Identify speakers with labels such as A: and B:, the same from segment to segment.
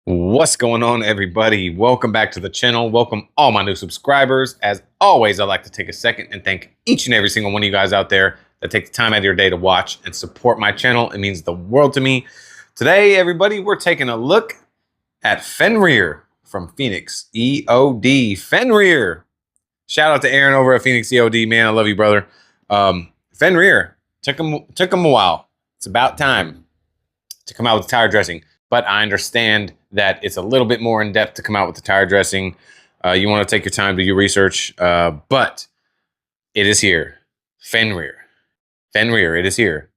A: What's going on, everybody? Welcome back to the channel. Welcome all my new subscribers. As always, I'd like to take a second and thank each and every single one of you guys out there that take the time out of your day to watch and support my channel. It means the world to me. Today, everybody, we're taking a look at Fenreer from PhoenixEOD Fenreer. Shout out to Aaron over at PhoenixEOD, man. I love you, brother. Fenreer took him a while. It's about time to come out with tire dressing. But I understand that it's a little bit more in depth to come out with the tire dressing. You want to take your time, do your research, but it is here. Fenreer. Fenreer, it is here.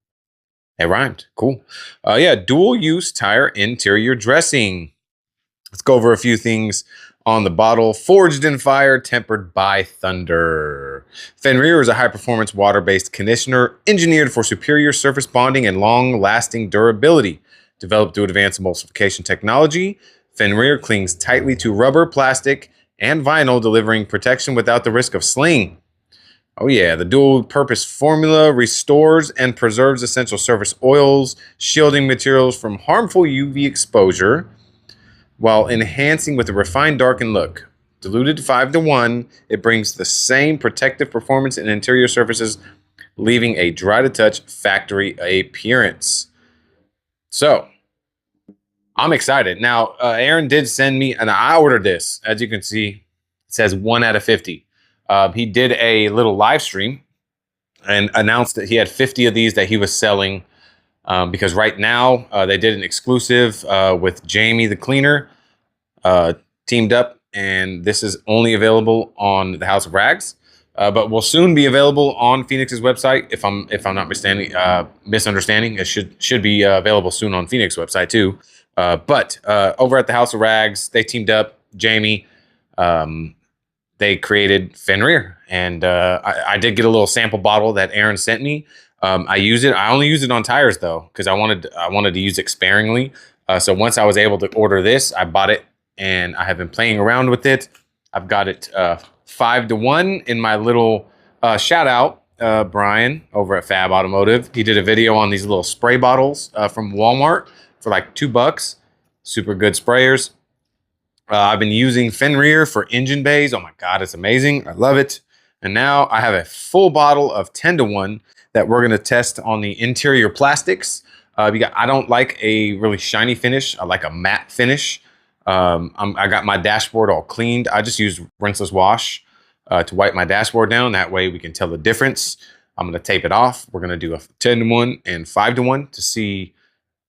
A: It rhymed. Cool. Yeah, dual use tire interior dressing. Let's go over a few things on the bottle. Forged in fire, tempered by thunder. Fenreer is a high-performance water-based conditioner engineered for superior surface bonding and long-lasting durability. Developed through advanced emulsification technology, Fenreer clings tightly to rubber, plastic, and vinyl, delivering protection without the risk of sling. Oh yeah, the dual-purpose formula restores and preserves essential surface oils, shielding materials from harmful UV exposure, while enhancing with a refined, darkened look. Diluted 5-to-1, it brings the same protective performance in interior surfaces, leaving a dry-to-touch factory appearance. So, I'm excited. Now, Aaron did send me, and I ordered this. As you can see, it says 1 out of 50. He did a little live stream and announced that he had 50 of these that he was selling because right now they did an exclusive with Jamie the Cleaner teamed up, and this is only available on the House of Rags. But will soon be available on Phoenix's website. If I'm not misunderstanding, it should be available soon on Phoenix website too. But over at the House of Rags, they teamed up. Jamie, they created Fenreer, and I did get a little sample bottle that Aaron sent me. I use it. I only use it on tires though, because I wanted to use it sparingly. So once I was able to order this, I bought it, and I have been playing around with it. I've got it 5-to-1 in my little shout out, Brian over at Fab Automotive. He did a video on these little spray bottles from Walmart for like $2. Super good sprayers. I've been using Fenreer for engine bays. Oh my God, it's amazing. I love it. And now I have a full bottle of 10-to-1 that we're going to test on the interior plastics. I don't like a really shiny finish. I like a matte finish. I got my dashboard all cleaned. I just use rinseless wash to wipe my dashboard down. That way we can tell the difference. I'm going to tape it off. We're going to do a 10-to-1 and 5-to-1 to see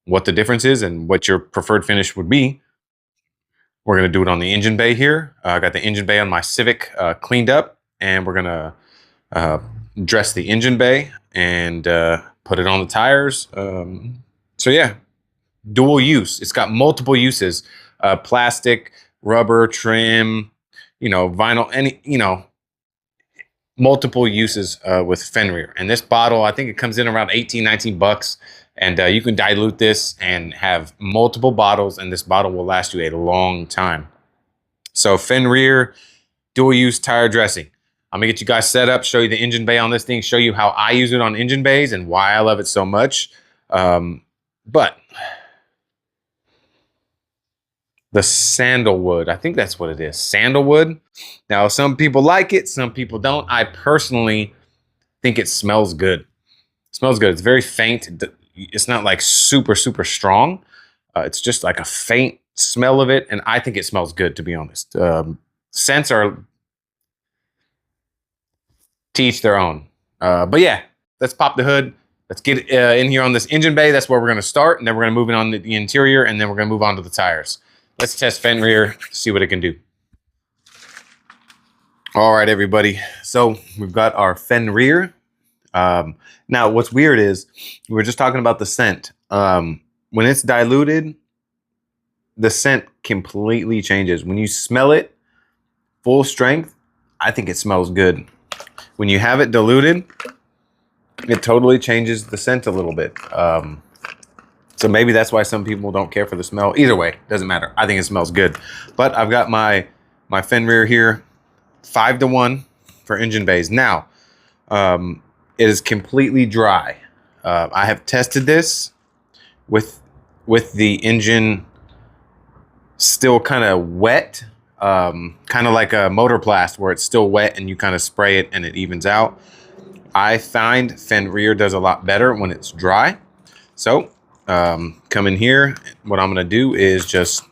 A: what the difference is and what your preferred finish would be. We're going to do it on the engine bay here. I got the engine bay on my Civic cleaned up, and we're going to dress the engine bay and put it on the tires. So yeah, dual use. It's got multiple uses. Plastic, rubber, trim, vinyl, multiple uses with Fenreer. And this bottle, I think it comes in around 18, 19 bucks. And you can dilute this and have multiple bottles, and this bottle will last you a long time. So Fenreer dual use tire dressing. I'm gonna get you guys set up, show you the engine bay on this thing, show you how I use it on engine bays and why I love it so much. But the sandalwood, I think that's what it is, sandalwood. Now, some people like it, some people don't. I personally think it smells good. It smells good. It's very faint. It's not like super, super strong. It's just like a faint smell of it, and I think it smells good, to be honest. Scents are to each their own. But yeah, let's pop the hood. Let's get in here on this engine bay. That's where we're going to start, and then we're going to move in on the interior, and then we're going to move on to the tires. Let's test Fenreer, see what it can do. All right, everybody. So we've got our Fenreer. Now, what's weird is we were just talking about the scent. When it's diluted, the scent completely changes. When you smell it full strength, I think it smells good. When you have it diluted, it totally changes the scent a little bit. So maybe that's why some people don't care for the smell. Either way, doesn't matter. I think it smells good. But I've got my Fenreer here, 5-to-1 for engine bays. Now, it is completely dry. I have tested this with the engine still kind of wet, kind of like a motor blast where it's still wet and you kind of spray it and it evens out. I find Fenreer does a lot better when it's dry. So come in here. What I'm going to do is just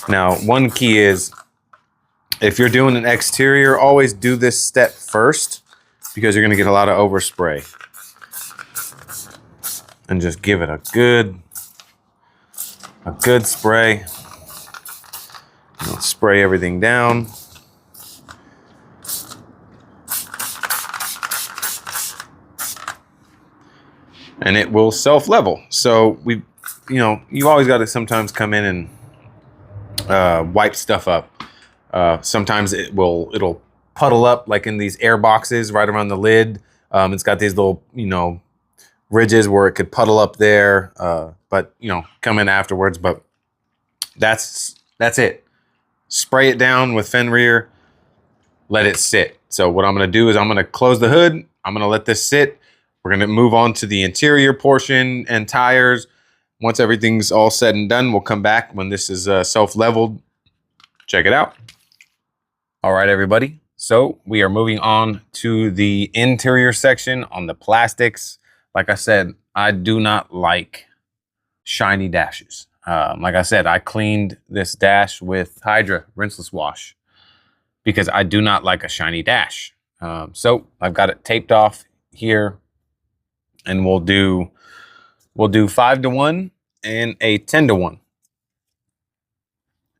A: now, one key is if you're doing an exterior, always do this step first because you're going to get a lot of overspray. And just give it a good spray. Spray everything down. And it will self-level. So you've always got to sometimes come in and wipe stuff up. Sometimes it'll puddle up like in these air boxes right around the lid. It's got these little ridges where it could puddle up there, but come in afterwards. But that's it. Spray it down with Fenreer, let it sit. So what I'm going to do is I'm going to close the hood. I'm going to let this sit. We're going to move on to the interior portion and tires. Once everything's all said and done, we'll come back when this is self-leveled. Check it out. All right, everybody. So we are moving on to the interior section on the plastics. Like I said, I do not like shiny dashes. Like I said, I cleaned this dash with Hydra rinseless wash because I do not like a shiny dash. So I've got it taped off here, and we'll do 5-to-1 and a 10-to-1.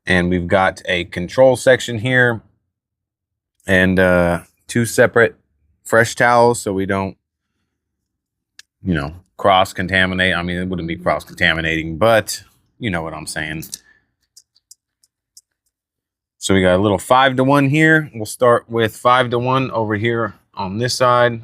A: And we've got a control section here and 2 separate fresh towels so we don't, cross-contaminate. I mean, it wouldn't be cross-contaminating, but you know what I'm saying. So we got a little 5-to-1 here. We'll start with 5-to-1 over here on this side.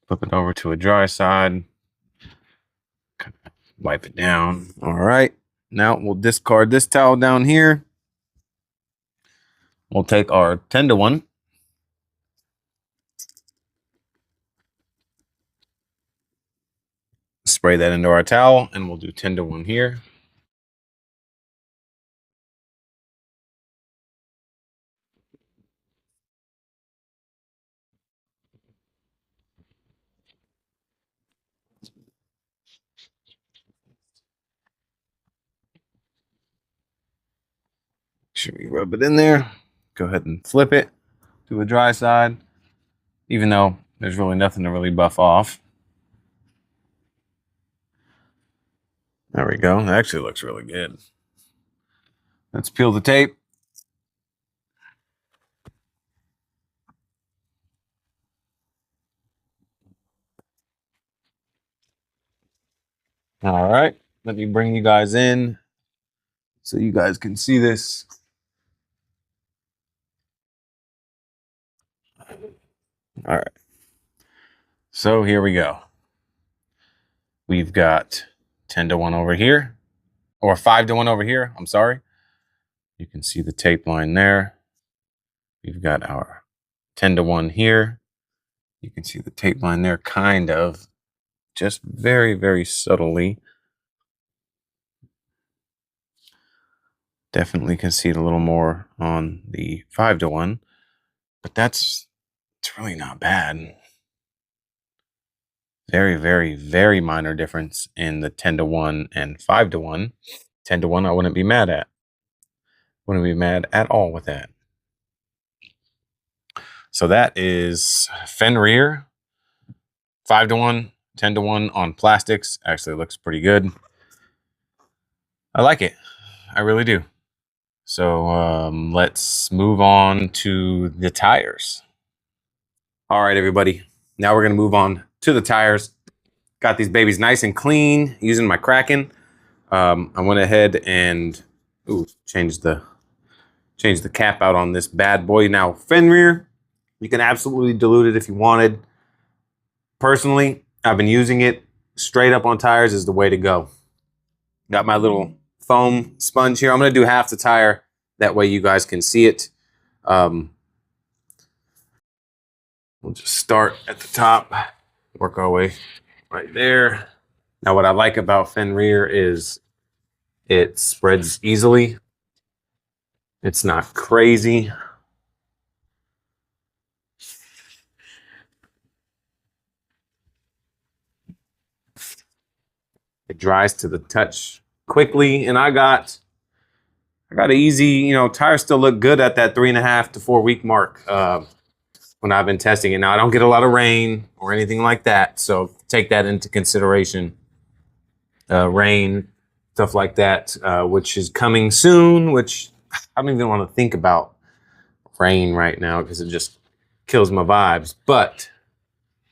A: Flip it over to a dry side. Wipe it down. All right. Now we'll discard this towel down here. We'll take our 10-to-1. Spray that into our towel, and we'll do 10-to-1 here. Should we rub it in there? Go ahead and flip it to a dry side, even though there's really nothing to really buff off. There we go. That actually looks really good. Let's peel the tape. All right. Let me bring you guys in so you guys can see this. All right. So here we go. We've got 10-to-1 over here, or 5-to-1 over here. I'm sorry. You can see the tape line there. We've got our 10-to-1 here. You can see the tape line there, kind of, just very, very subtly. Definitely can see it a little more on the 5-to-1, but it's really not bad. Very, very, very minor difference in the 10-to-1 and 5-to-1. 10-to-1 I wouldn't be mad at. Wouldn't be mad at all with that. So that is Fenreer. 5-to-1, 10-to-1 on plastics. Actually looks pretty good. I like it. I really do. So let's move on to the tires. All right, everybody. Now we're gonna move on to the tires. Got these babies nice and clean using my Kraken. I went ahead and changed the cap out on this bad boy. Now Fenreer, you can absolutely dilute it if you wanted. Personally, I've been using it straight up on tires is the way to go. Got my little foam sponge here. I'm gonna do half the tire. That way you guys can see it. We'll just start at the top, work our way right there. Now what I like about Fenreer is it spreads easily. It's not crazy. It dries to the touch quickly, and I got an easy, tires still look good at that 3.5 to 4 week mark when I've been testing it. Now I don't get a lot of rain or anything like that, so take that into consideration. Rain, stuff like that, which is coming soon, which I don't even want to think about rain right now because it just kills my vibes, but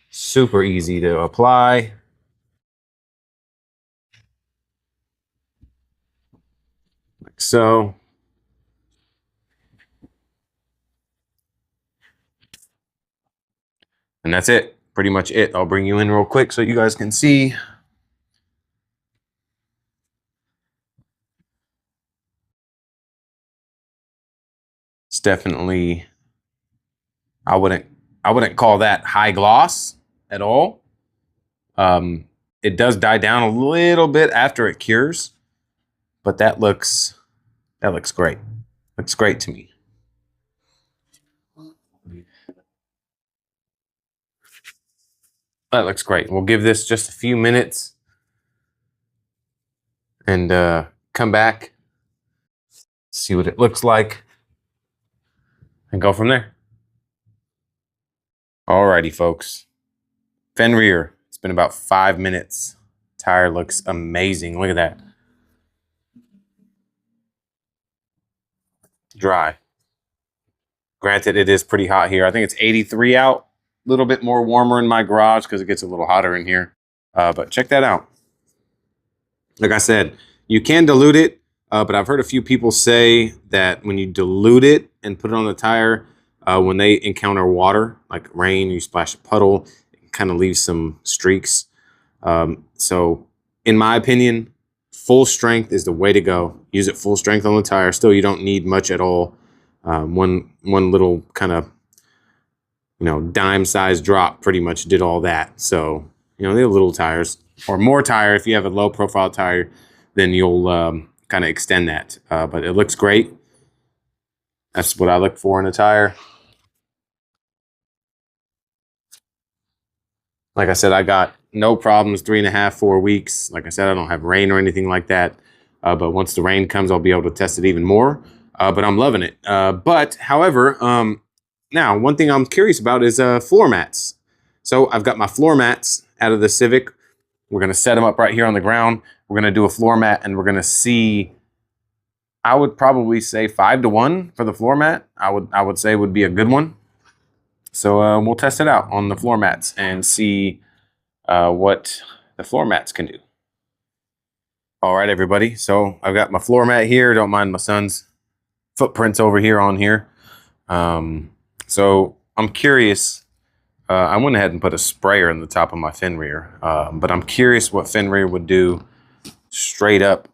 A: super easy to apply. Like so. And that's it, pretty much it. I'll bring you in real quick so you guys can see. It's definitely, I wouldn't call that high gloss at all. It does die down a little bit after it cures, but that looks great. Looks great to me. That looks great. We'll give this just a few minutes and come back, see what it looks like, and go from there. Alrighty, folks. Fenreer. It's been about 5 minutes. Tire looks amazing. Look at that. Dry. Granted, it is pretty hot here. I think it's 83 out. A little bit more warmer in my garage because it gets a little hotter in here. But check that out. Like I said, you can dilute it, but I've heard a few people say that when you dilute it and put it on the tire, when they encounter water, like rain, you splash a puddle, it kind of leaves some streaks. So in my opinion, full strength is the way to go. Use it full strength on the tire. Still, you don't need much at all. One little kind of, dime-sized drop pretty much did all that. So, they're little tires. Or more tire, if you have a low-profile tire, then you'll kind of extend that. But it looks great. That's what I look for in a tire. Like I said, I got no problems 3.5, 4 weeks. Like I said, I don't have rain or anything like that. But once the rain comes, I'll be able to test it even more. But I'm loving it. But however, now one thing I'm curious about is floor mats. So I've got my floor mats out of the Civic. We're going to set them up right here on the ground. We're going to do a floor mat and we're going to see, I would probably say 5-to-1 for the floor mat. I would say would be a good one. So we'll test it out on the floor mats and see what the floor mats can do. All right, everybody. So I've got my floor mat here. Don't mind my son's footprints over here on here. So I'm curious. I went ahead and put a sprayer in the top of my Fenreer, but I'm curious what Fenreer would do straight up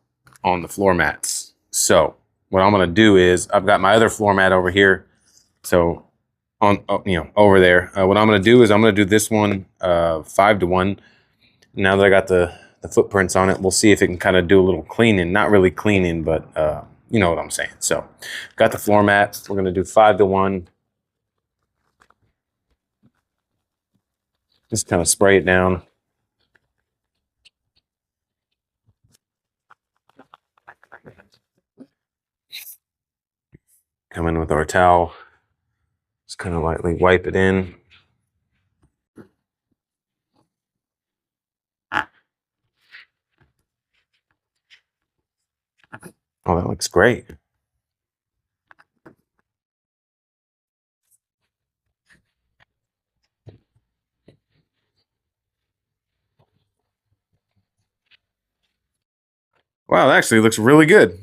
A: on the floor mats. So what I'm going to do is I've got my other floor mat over here. So over there, what I'm going to do is I'm going to do this one 5-to-1. Now that I got the footprints on it, we'll see if it can kind of do a little cleaning. Not really cleaning, but you know what I'm saying. So got the floor mat. We're going to do 5-to-1. Just kind of spray it down. Come in with our towel. Just kind of lightly wipe it in. Oh, that looks great. Wow, that actually looks really good.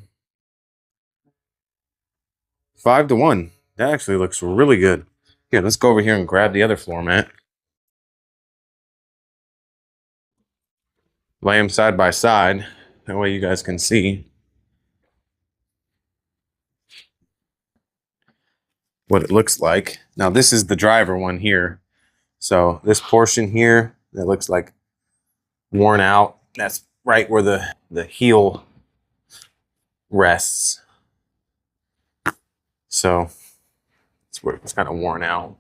A: 5-1. That actually looks really good. Yeah, let's go over here and grab the other floor mat. Lay them side by side. That way you guys can see what it looks like. Now this is the driver one here. So this portion here that looks like worn out, that's right where the heel rests. So it's where it's kind of worn out.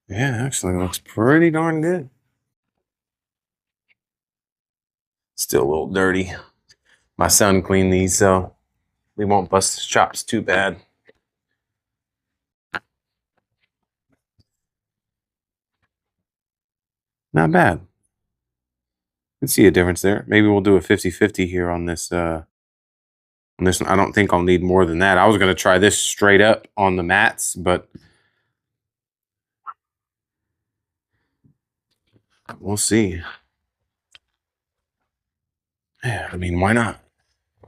A: Yeah, actually looks pretty darn good. Still a little dirty. My son cleaned these, so we won't bust his chops too bad. Not bad. Can see a difference there. Maybe we'll do a 50-50 here on this one. I don't think I'll need more than that. I was going to try this straight up on the mats, but we'll see. Yeah, I mean, why not?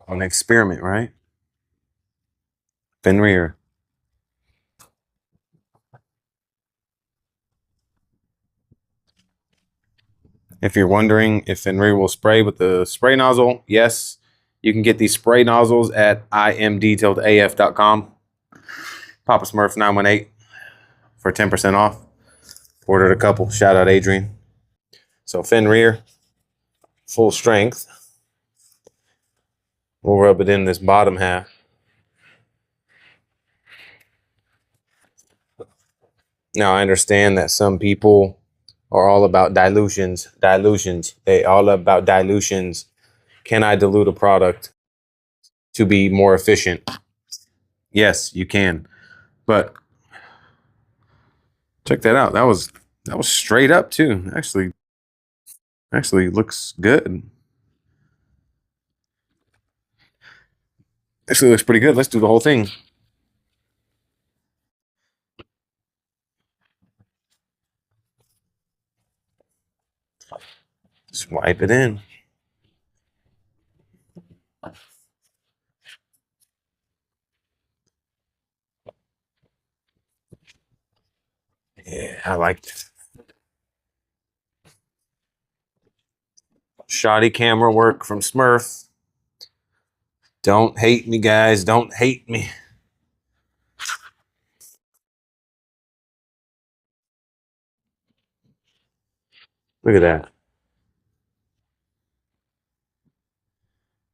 A: An experiment, right? Fenreer. If you're wondering if Fenreer will spray with the spray nozzle, yes. You can get these spray nozzles at imdetailedaf.com. Papa Smurf 918 for 10% off. Ordered a couple. Shout out Adrian. So Fenreer, full strength. We'll rub it in this bottom half. Now I understand that some people are all about dilutions. They all about dilutions. Can I dilute a product to be more efficient? Yes, you can. But check that out. That was straight up too. Actually looks good. Actually looks pretty good. Let's do the whole thing. Swipe it in. Yeah, I liked it. Shoddy camera work from Smurf. Don't hate me, guys. Don't hate me. Look at that.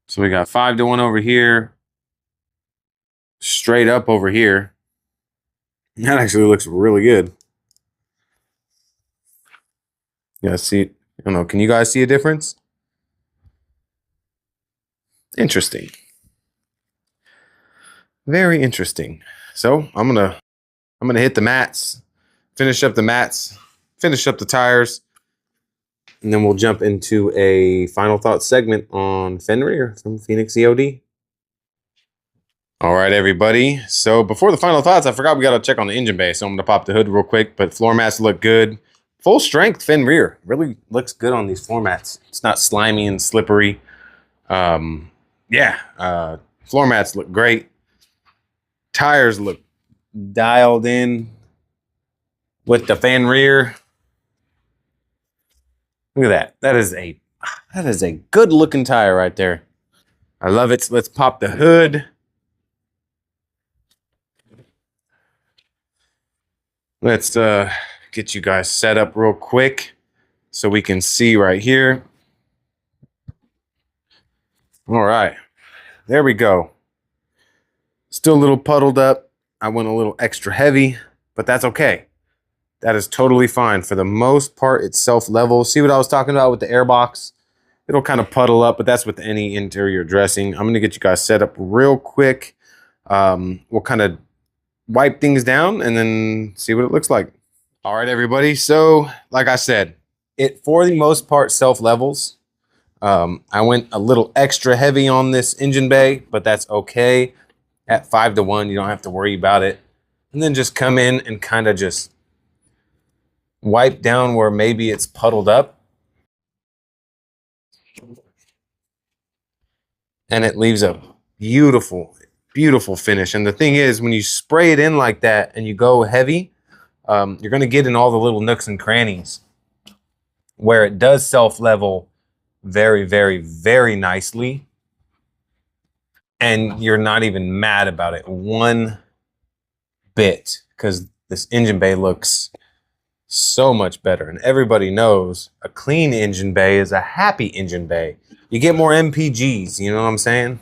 A: So we got 5-1 over here. Straight up over here. That actually looks really good. Yeah, see, I don't know. Can you guys see a difference? Interesting. Very interesting. So I'm gonna hit the mats, finish up the mats, finish up the tires, and then we'll jump into a final thought segment on Fenreer from PhoenixEOD. All right, everybody. So before the final thoughts, I forgot we got to check on the engine bay. So I'm going to pop the hood real quick, but floor mats look good. Full strength Fenreer. Really looks good on these floor mats. It's not slimy and slippery. Floor mats look great. Tires look dialed in with the Fenreer. Look at that. That is a good looking tire right there. I love it. Let's pop the hood. Let's get you guys set up real quick so we can see right here. All right, there we go. Still a little puddled up. I went a little extra heavy, but that's okay. That is totally fine. For the most part, it's self-level. See what I was talking about with the air box? It'll kind of puddle up, but that's with any interior dressing. I'm going to get you guys set up real quick. We'll kind of wipe things down and then see what it looks like. All right, everybody. So like I said, it for the most part self-levels. I went a little extra heavy on this engine bay, but that's okay. At 5-1, you don't have to worry about it. And then just come in and kind of just wipe down where maybe it's puddled up. And it leaves a beautiful, beautiful finish. And the thing is, when you spray it in like that and you go heavy, you're going to get in all the little nooks and crannies where it does self-level very, very, very nicely. And you're not even mad about it one bit, because this engine bay looks so much better. And everybody knows a clean engine bay is a happy engine bay. You get more MPGs, you know what I'm saying?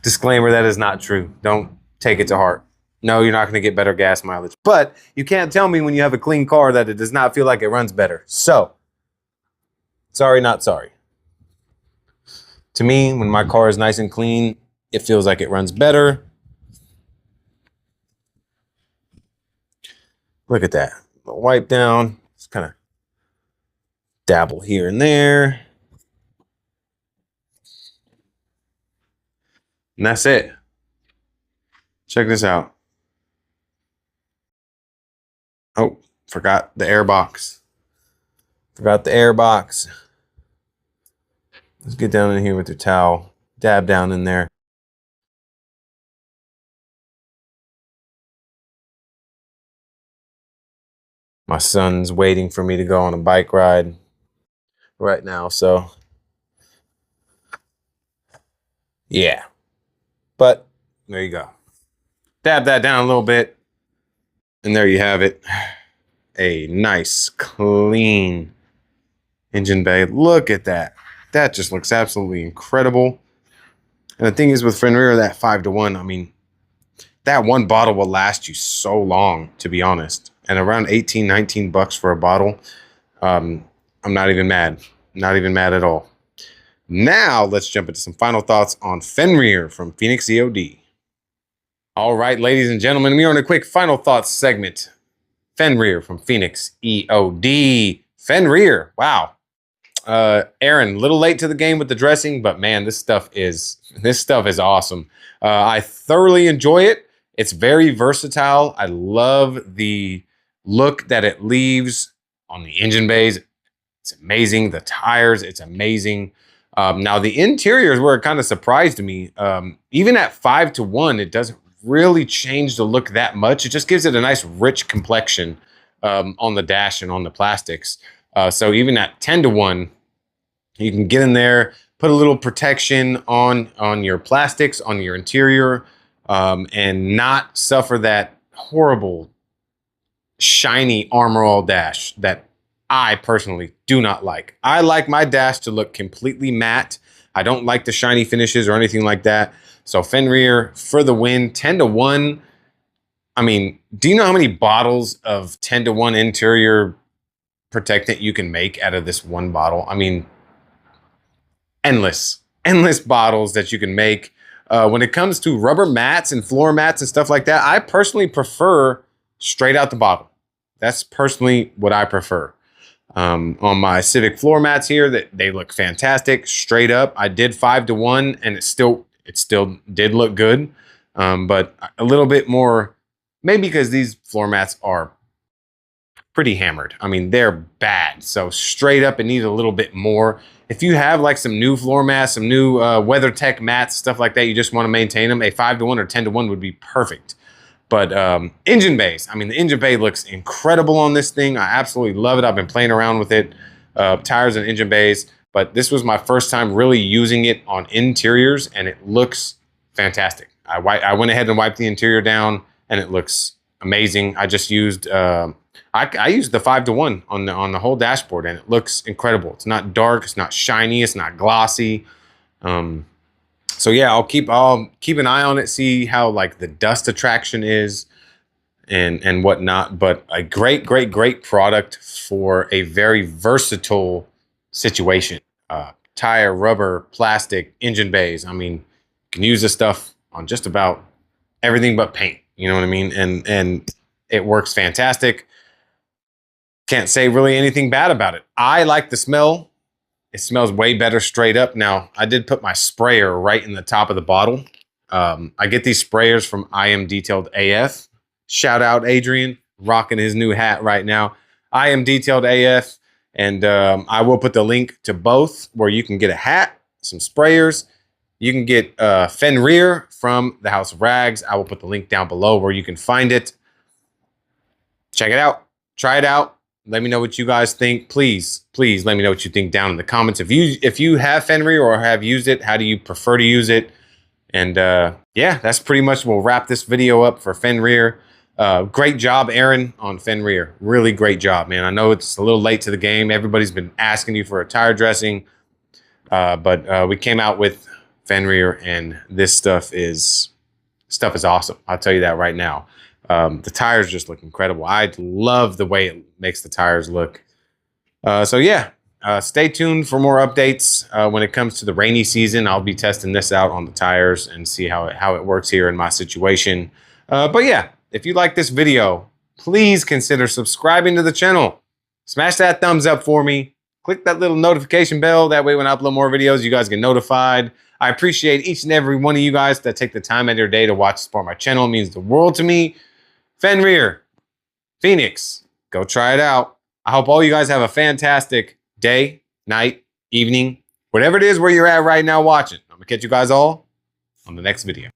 A: Disclaimer, that is not true. Don't take it to heart. No, you're not going to get better gas mileage. But you can't tell me when you have a clean car that it does not feel like it runs better. So, sorry, not sorry. To me, when my car is nice and clean, it feels like it runs better. Look at that. Wipe down. Just kind of dabble here and there. And that's it. Check this out. Oh, forgot the air box. Forgot the air box. Let's get down in here with your towel. Dab down in there. My son's waiting for me to go on a bike ride right now, so yeah. But there you go. Dab that down a little bit. And there you have it. A nice, clean engine bay. Look at that. That just looks absolutely incredible. And the thing is with Fenreer, that 5-to-1, I mean, that one bottle will last you so long, to be honest. And around 18, 19 bucks for a bottle, I'm not even mad. Not even mad at all. Now, let's jump into some final thoughts on Fenreer from PhoenixEOD. All right, ladies and gentlemen, we are on a quick final thoughts segment. Fenreer from PhoenixEOD. Fenreer, wow. Aaron, a little late to the game with the dressing, but man, this stuff is awesome. I thoroughly enjoy it. It's very versatile. I love the look that it leaves on the engine bays. It's amazing. The tires, it's amazing. Now the interior is where it kind of surprised me. Even at 5-to-1, it doesn't really change the look that much. It just gives it a nice rich complexion on the dash and on the plastics. So even at 10-to-1, you can get in there, put a little protection on your plastics, on your interior, and not suffer that horrible, shiny Armor All dash that I personally do not like. I like my dash to look completely matte. I don't like the shiny finishes or anything like that. So Fenreer for the win, 10-to-1. I mean, do you know how many bottles of 10-to-1 interior protectant you can make out of this one bottle? I mean, endless bottles that you can make. When it comes to rubber mats and floor mats and stuff like that, I personally prefer straight out the bottle. That's personally what I prefer. On my Civic floor mats here, that they look fantastic straight up. I did 5-to-1 and it still did look good. But a little bit more, maybe because these floor mats are pretty hammered. I mean, they're bad. So straight up, it needs a little bit more. If you have like some new floor mats, some new WeatherTech mats, stuff like that, you just want to maintain them, a 5-to-1 or 10-to-1 would be perfect. But engine bays, I mean, the engine bay looks incredible on this thing. I absolutely love it. I've been playing around with it, tires and engine bays. But this was my first time really using it on interiors, and it looks fantastic. I went ahead and wiped the interior down, and it looks amazing. I just used I used the 5-to-1 on the whole dashboard, and it looks incredible. It's not dark, it's not shiny, it's not glossy. So yeah, I'll keep an eye on it, see how like the dust attraction is and whatnot. But a great product for a very versatile situation. Tire, rubber, plastic, engine bays. I mean, you can use this stuff on just about everything but paint. You know what I mean? And it works fantastic. Can't say really anything bad about it. I like the smell. It smells way better straight up. Now, I did put my sprayer right in the top of the bottle. I get these sprayers from I Am Detailed AF. Shout out Adrian, rocking his new hat right now. I am detailed AF, and I will put the link to both where you can get a hat, some sprayers. You can get Fenreer from the House of Rags. I will put the link down below where you can find it. Check it out. Try it out. Let me know what you guys think. Please let me know what you think down in the comments. If you have Fenreer or have used it, how do you prefer to use it? And yeah, that's pretty much, we'll wrap this video up for Fenreer. Great job, Aaron, on Fenreer. Really great job, man. I know it's a little late to the game. Everybody's been asking you for a tire dressing. But we came out with Fenreer, and this stuff is awesome. I'll tell you that right now. The tires just look incredible. I love the way it makes the tires look. So yeah, stay tuned for more updates when it comes to the rainy season. I'll be testing this out on the tires and see how it works here in my situation. But yeah, if you like this video, please consider subscribing to the channel. Smash that thumbs up for me. Click that little notification bell. That way when I upload more videos, you guys get notified. I appreciate each and every one of you guys that take the time out of your day to watch support my channel. It means the world to me. Fenreer, Phoenix, go try it out. I hope all you guys have a fantastic day, night, evening, whatever it is where you're at right now watching. I'm going to catch you guys all on the next video.